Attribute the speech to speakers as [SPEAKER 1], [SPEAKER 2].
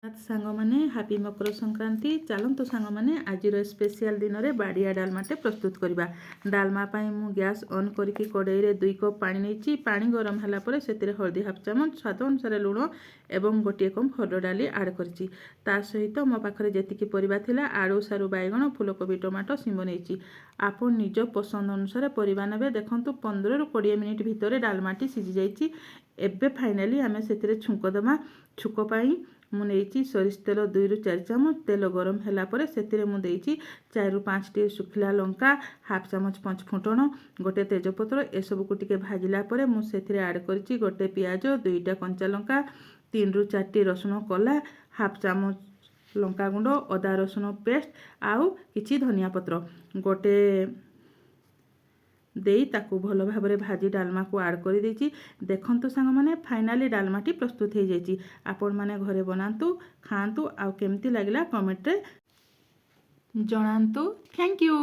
[SPEAKER 1] सांग मैंने हापी मकर संक्रांति चलतु सांग मैंने आज स्पेशल दिन में बाड़िया डालमाटे प्रस्तुत करवा। डालमापाई मु गैस ऑन करके कड़ाई रे 2 कप पानी नहीं पानी गरम है से हल्दी हाफ चामच स्वाद अनुसार लुण एवं गोटे कप हरड़ डाली आड करी सहित मो पाखे जी परिवा थिला आलू सारू बैगण फूलकोबी टमाटो शिंब नहीं आप निज पसंद अनुसार परिवा नेबे। देखंतु 15 ରୁ 20 मिनिट भितर डालमाटी सिझी जाइए। एबे फाइनाली आमे सेतिरे छुंक दमा। छुक पाई मु नेइची सरिष तेल 2 ରୁ 4 चामच। तेल गरम हैला परे सेतिरे मु देइची 4 ରୁ 5 टी सुखिला लंका हाफ चामच 5 फुटण गोटे तेजपत्र एसबू को टिके भाजिला परे मु सेतिरे ऐड करची गोटे पियाज 2टा कंचा लंका 3 ରୁ 4 टी रसुण कला हाफ चामच लंका गुंड अदा रसुण पेस्ट आउ किछि धनिया पत्र गोटे देई ताकू भल भाव में भाजी डालमा को आड कर देछि। देखंतु सांग माने फाइनाली डालमाटी प्रस्तुत हो जाइए। आपण माने घरे बनातु खातु आउ केमती लागला कमेंट रे जणातु। Thank you.